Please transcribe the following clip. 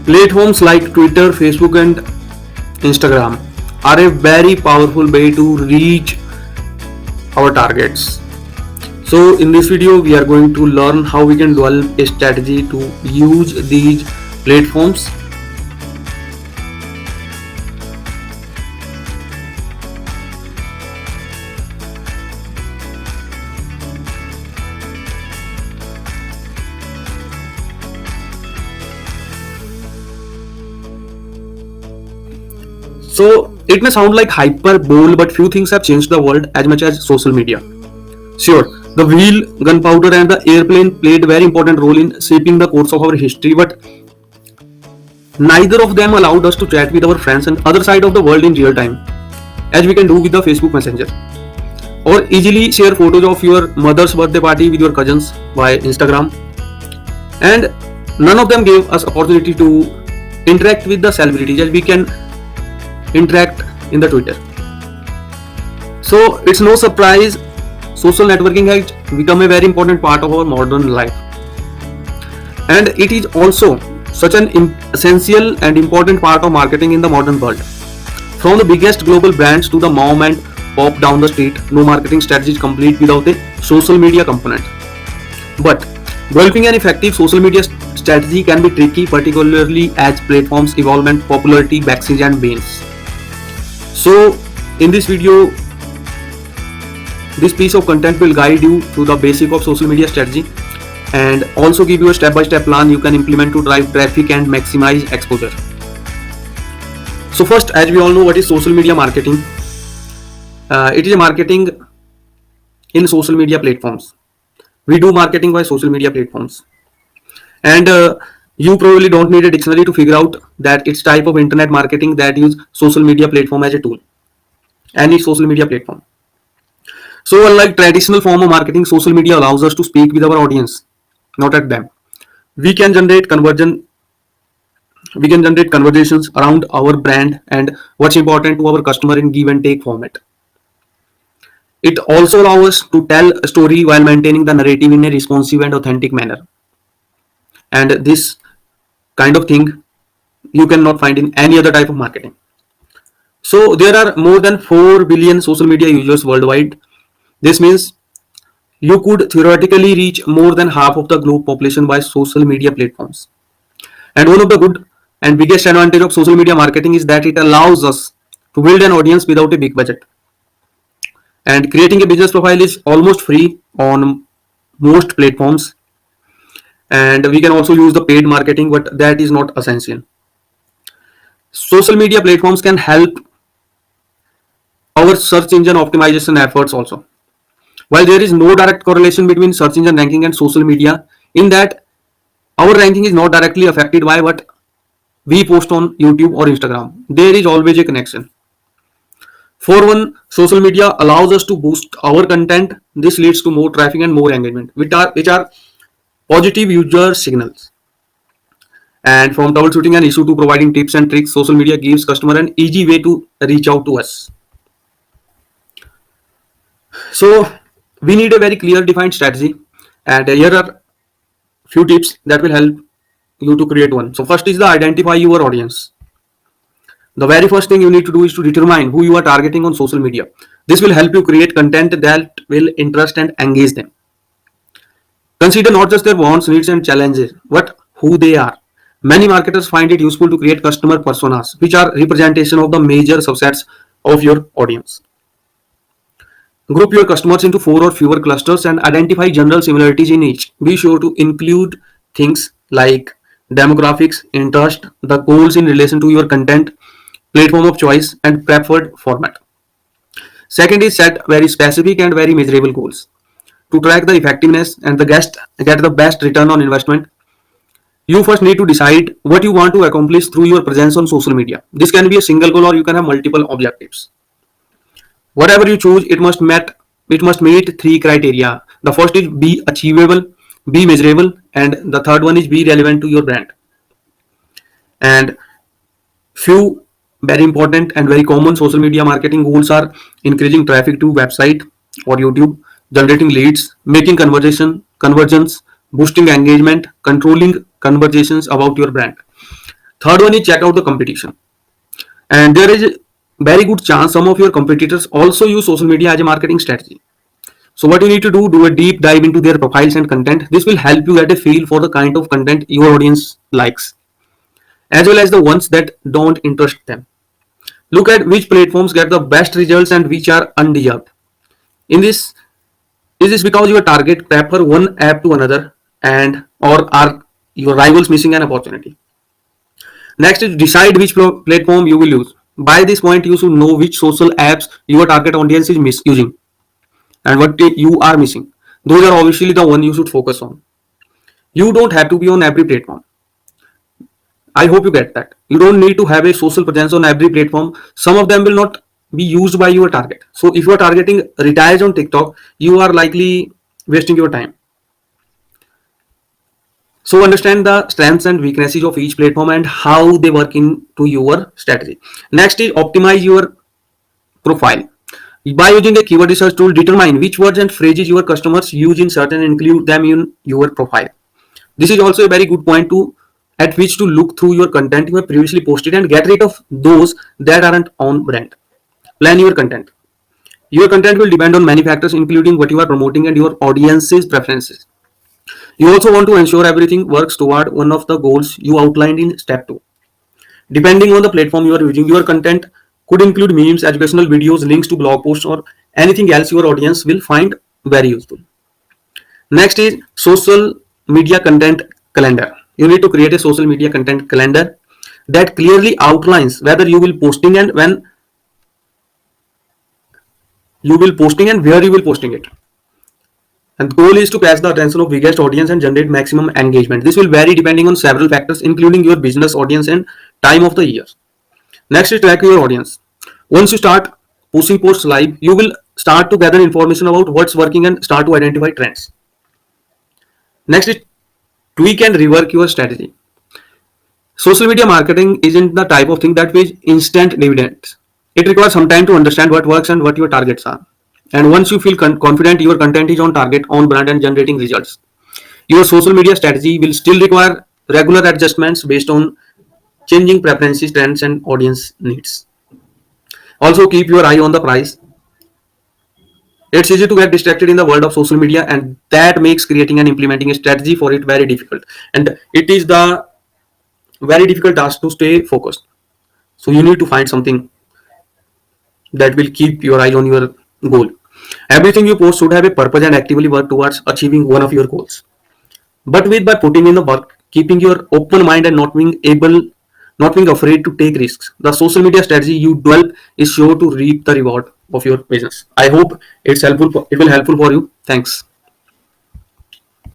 Platforms like Twitter, Facebook, and Instagram are a very powerful way to reach our targets. So in this video we are going to learn how we can develop a strategy to use these platforms. So it may sound like hyperbole, but few things have changed the world as much as social media. Sure, the wheel, gunpowder, and the airplane played a very important role in shaping the course of our history, but neither of them allowed us to chat with our friends and other side of the world in real time, as we can do with the Facebook Messenger, or easily share photos of your mother's birthday party with your cousins by Instagram. And none of them gave us opportunity to interact with the celebrities as we can interact in the Twitter. So it's no surprise social networking has become a very important part of our modern life, and it is also such an essential and important part of marketing in the modern world. From the biggest global brands to the mom and pop down the street, no marketing strategy is complete without a social media component. But developing an effective social media strategy can be tricky, particularly as platforms evolve and popularity waxes and wanes. So in this video, this piece of content will guide you through the basic of social media strategy and also give you a step-by-step plan you can implement to drive traffic and maximize exposure. So first, as we all know, what is social media marketing? It is a marketing in social media platforms. We do marketing by social media platforms, and you probably don't need a dictionary to figure out that it's type of internet marketing that use social media platform as a tool. Any social media platform. So unlike traditional form of marketing, social media allows us to speak with our audience, not at them. We can generate conversations around our brand and what's important to our customer in give and take format. It also allows us to tell a story while maintaining the narrative in a responsive and authentic manner. And this kind of thing you cannot find in any other type of marketing. So there are more than 4 billion social media users worldwide. This means you could theoretically reach more than half of the globe population by social media platforms. And one of the good and biggest advantage of social media marketing is that it allows us to build an audience without a big budget. And creating a business profile is almost free on most platforms. And we can also use the paid marketing, but that is not essential. Social media platforms can help our search engine optimization efforts also. While there is no direct correlation between search engine ranking and social media, in that our ranking is not directly affected by what we post on YouTube or Instagram, there is always a connection. For one, social media allows us to boost our content. This leads to more traffic and more engagement, which are positive user signals. And from troubleshooting an issue to providing tips and tricks, social media gives customer an easy way to reach out to us. So we need a very clear defined strategy, and here are few tips that will help you to create one. So first is the identify your audience. The very first thing you need to do is to determine who you are targeting on social media. This will help you create content that will interest and engage them. Consider not just their wants, needs, and challenges, but who they are. Many marketers find it useful to create customer personas, which are representation of the major subsets of your audience. Group your customers into 4 or fewer clusters and identify general similarities in each. Be sure to include things like demographics, interest, the goals in relation to your content, platform of choice, and preferred format. Second is set very specific and very measurable goals. To track the effectiveness and get the best return on investment, you first need to decide what you want to accomplish through your presence on social media. This can be a single goal or you can have multiple objectives. Whatever you choose, it must meet 3 criteria. The first is be achievable, be measurable, and the third one is be relevant to your brand. And few very important and very common social media marketing goals are increasing traffic to website or YouTube, generating leads, making conversions, boosting engagement, controlling conversations about your brand. Third one is check out the competition. And there is a very good chance some of your competitors also use social media as a marketing strategy. So what you need to do a deep dive into their profiles and content. This will help you get a feel for the kind of content your audience likes, as well as the ones that don't interest them. Look at which platforms get the best results and which are undeserved. In this, is this because your target prefer one app to another, and or are your rivals missing an opportunity? Next is decide which platform you will use. By this point, you should know which social apps your target audience is misusing and what you are missing. Those are obviously the one you should focus on. You don't have to be on every platform. I hope you get that. You don't need to have a social presence on every platform. Some of them will not be used by your target. So if you are targeting retirees on TikTok, you are likely wasting your time. So understand the strengths and weaknesses of each platform and how they work into your strategy. Next is optimize your profile. By using a keyword research tool, determine which words and phrases your customers use in search and include them in your profile. This is also a very good point to at which to look through your content you have previously posted and get rid of those that aren't on brand. Plan your content. Your content will depend on many factors, including what you are promoting and your audience's preferences. You also want to ensure everything works toward one of the goals you outlined in step 2. Depending on the platform you are using, your content could include memes, educational videos, links to blog posts, or anything else your audience will find very useful. Next is social media content calendar. You need to create a social media content calendar that clearly outlines whether you will posting and when you will posting and where you will posting it. And the goal is to catch the attention of biggest audience and generate maximum engagement. This will vary depending on several factors, including your business audience and time of the year. Next is track your audience. Once you start pushing posts live, you will start to gather information about what's working and start to identify trends. Next is tweak and rework your strategy. Social media marketing isn't the type of thing that pays instant dividends. It requires some time to understand what works and what your targets are. And once you feel confident your content is on target, on brand, and generating results, your social media strategy will still require regular adjustments based on changing preferences, trends, and audience needs. Also, keep your eye on the price. It's easy to get distracted in the world of social media, and that makes creating and implementing a strategy for it very difficult. And it is the very difficult task to stay focused. So you need to find something that will keep your eyes on your goal. Everything you post should have a purpose and actively work towards achieving one of your goals. But with by putting in the work, keeping your open mind and not being afraid to take risks, the social media strategy you develop is sure to reap the reward of your business. I hope it's helpful. It will helpful for you. Thanks.